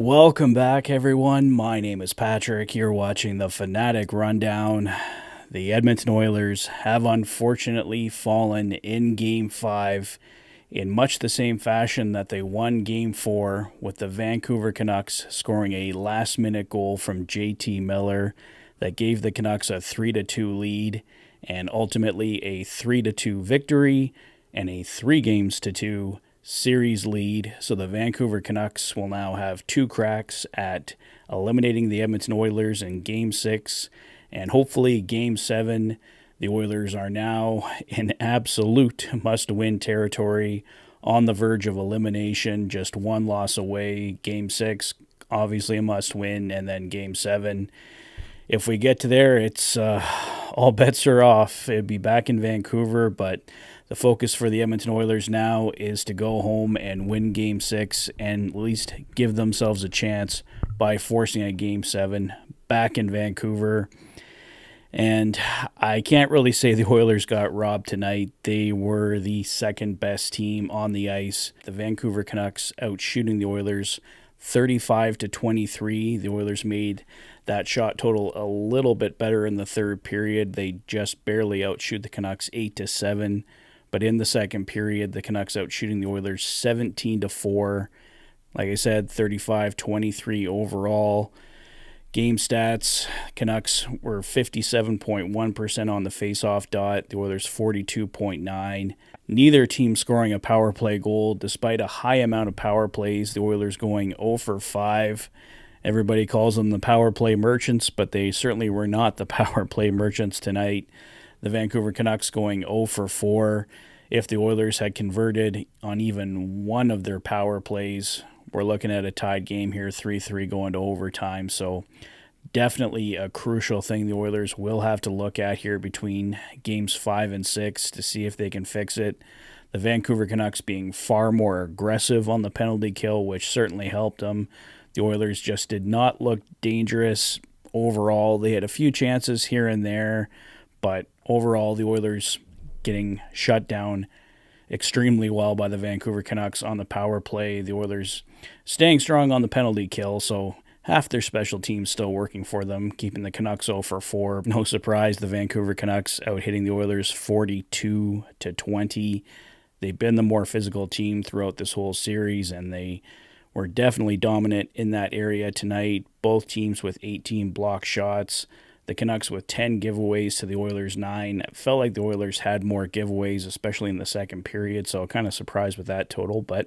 Welcome back, everyone. My name is Patrick. You're watching the Fanatic Rundown. The Edmonton Oilers have unfortunately fallen in Game 5 in much the same fashion that they won Game 4, with the Vancouver Canucks scoring a last-minute goal from JT Miller that gave the Canucks a 3-2 lead and ultimately a 3-2 victory and a 3-2 series lead. So the Vancouver Canucks will now have two cracks at eliminating the Edmonton Oilers in Game 6, and hopefully Game 7. The Oilers are now in absolute must-win territory, on the verge of elimination, just one loss away. Game 6, obviously a must-win, and then Game 7. If we get to there, it's all bets are off. It'd be back in Vancouver, but the focus for the Edmonton Oilers now is to go home and win Game 6 and at least give themselves a chance by forcing a Game 7 back in Vancouver. And I can't really say the Oilers got robbed tonight. They were the second best team on the ice. The Vancouver Canucks outshooting the Oilers 35-23. The Oilers made that shot total a little bit better in the third period. They just barely outshoot the Canucks 8-7. But in the second period, the Canucks outshooting the Oilers 17-4. Like I said, 35-23 overall. Game stats, Canucks were 57.1% on the faceoff dot. The Oilers 42.9%. Neither team scoring a power play goal, despite a high amount of power plays. The Oilers going 0 for 5. Everybody calls them the power play merchants, but they certainly were not the power play merchants tonight. The Vancouver Canucks going 0 for 4. If the Oilers had converted on even one of their power plays, we're looking at a tied game here, 3-3 going to overtime. So definitely a crucial thing the Oilers will have to look at here between games 5 and 6 to see if they can fix it. The Vancouver Canucks being far more aggressive on the penalty kill, which certainly helped them. The Oilers just did not look dangerous overall. They had a few chances here and there, but overall the Oilers getting shut down extremely well by the Vancouver Canucks on the power play. The Oilers staying strong on the penalty kill, so half their special teams still working for them, keeping the Canucks 0 for 4. No surprise, the Vancouver Canucks out hitting the Oilers 42-20. They've been the more physical team throughout this whole series, and they were definitely dominant in that area tonight. Both teams with 18 block shots. The Canucks with 10 giveaways to the Oilers 9. It felt like the Oilers had more giveaways, especially in the second period, so kind of surprised with that total, but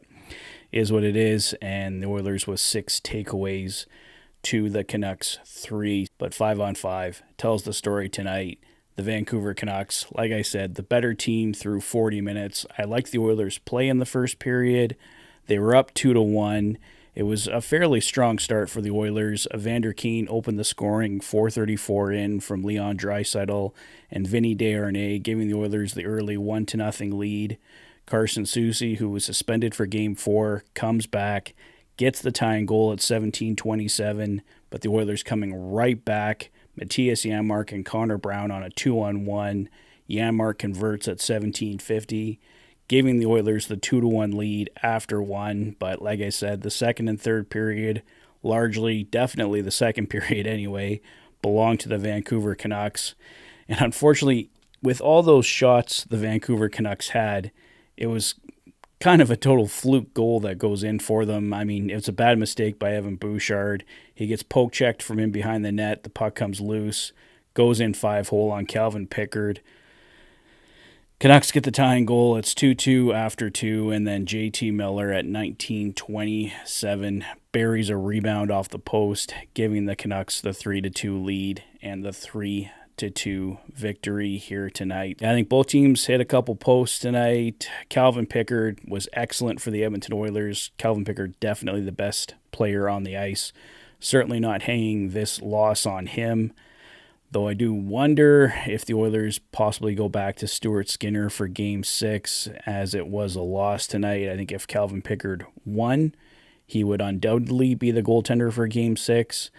is what it is. And the Oilers with 6 takeaways to the Canucks 3. But 5-on-5 tells the story tonight. The Vancouver Canucks, like I said, the better team through 40 minutes. I like the Oilers' play in the first period. They were up 2-1. It was a fairly strong start for the Oilers. Evander Kane opened the scoring, 4:34 in from Leon Draisaitl and Vinny Desharnais, giving the Oilers the early 1-0 lead. Carson Soucy, who was suspended for Game 4, comes back, gets the tying goal at 17:27, but the Oilers coming right back. Matthias Janmark and Connor Brown on a 2-on-1. Janmark converts at 17:50. Giving the Oilers the 2-1 lead after one. But like I said, the second and third period, definitely the second period anyway, belonged to the Vancouver Canucks. And unfortunately, with all those shots the Vancouver Canucks had, it was kind of a total fluke goal that goes in for them. I mean, it's a bad mistake by Evan Bouchard. He gets poke-checked from in behind the net. The puck comes loose, goes in 5-hole on Calvin Pickard. Canucks get the tying goal. It's 2-2 after 2, and then JT Miller at 19:27 buries a rebound off the post, giving the Canucks the 3-2 lead and the 3-2 victory here tonight. I think both teams hit a couple posts tonight. Calvin Pickard was excellent for the Edmonton Oilers. Calvin Pickard definitely the best player on the ice. Certainly not hanging this loss on him. Though I do wonder if the Oilers possibly go back to Stuart Skinner for Game 6, as it was a loss tonight. I think if Calvin Pickard won, he would undoubtedly be the goaltender for Game 6.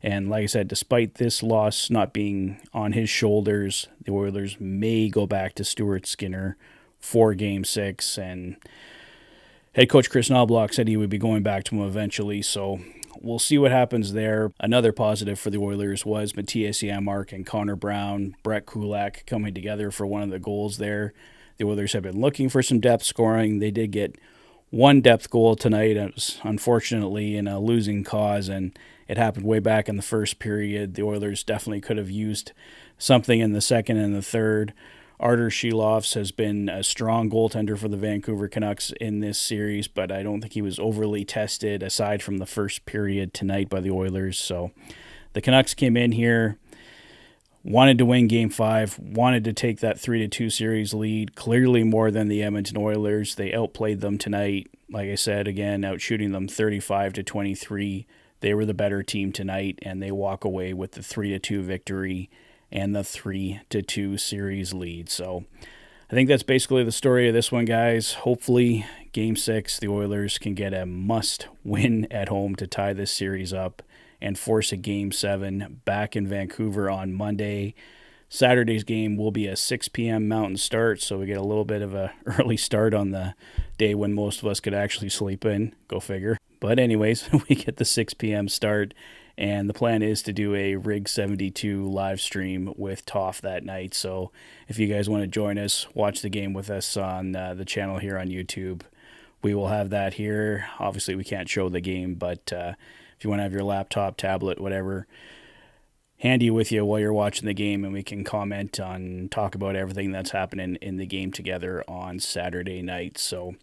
And like I said, despite this loss not being on his shoulders, the Oilers may go back to Stuart Skinner for Game 6. And head coach Chris Knobloch said he would be going back to him eventually, so we'll see what happens there. Another positive for the Oilers was Matthias Janmark and Connor Brown, Brett Kulak coming together for one of the goals there. The Oilers have been looking for some depth scoring. They did get one depth goal tonight. It was unfortunately in a losing cause, and it happened way back in the first period. The Oilers definitely could have used something in the second and the third. Artur Shilovs has been a strong goaltender for the Vancouver Canucks in this series, but I don't think he was overly tested aside from the first period tonight by the Oilers. So the Canucks came in here, wanted to win Game 5, wanted to take that 3-2 series lead, clearly more than the Edmonton Oilers. They outplayed them tonight. Like I said, again, outshooting them 35-23. They were the better team tonight, and they walk away with the 3-2 victory and the 3-2 series lead. So I think that's basically the story of this one, guys. Hopefully, Game 6, the Oilers can get a must-win at home to tie this series up and force a Game 7 back in Vancouver on Monday. Saturday's game will be a 6 p.m. Mountain start, so we get a little bit of an early start on the day when most of us could actually sleep in. Go figure. But anyways, we get the 6 p.m. start, and the plan is to do a Rig 72 live stream with Toff that night. So if you guys want to join us, watch the game with us on the channel here on YouTube, we will have that here. Obviously, we can't show the game, but if you want to have your laptop, tablet, whatever, handy with you while you're watching the game, and we can comment on, talk about everything that's happening in the game together on Saturday night. So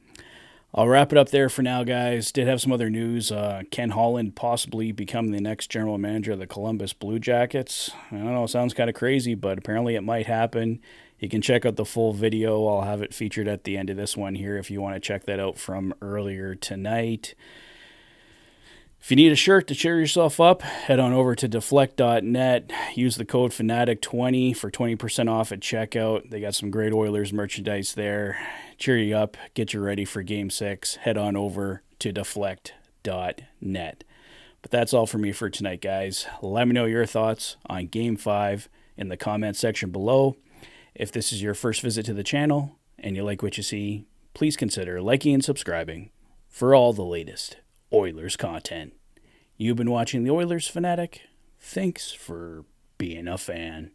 I'll wrap it up there for now, guys. Did have some other news. Ken Holland possibly become the next general manager of the Columbus Blue Jackets. I don't know, it sounds kind of crazy, but apparently it might happen. You can check out the full video. I'll have it featured at the end of this one here if you want to check that out from earlier tonight. If you need a shirt to cheer yourself up, head on over to deflect.net. Use the code Fanatic20 for 20% off at checkout. They got some great Oilers merchandise there. Cheer you up, get you ready for Game 6. Head on over to deflect.net. But that's all for me for tonight, guys. Let me know your thoughts on Game 5 in the comments section below. If this is your first visit to the channel and you like what you see, please consider liking and subscribing for all the latest Oilers content. You've been watching the Oilers Fanatic. Thanks for being a fan.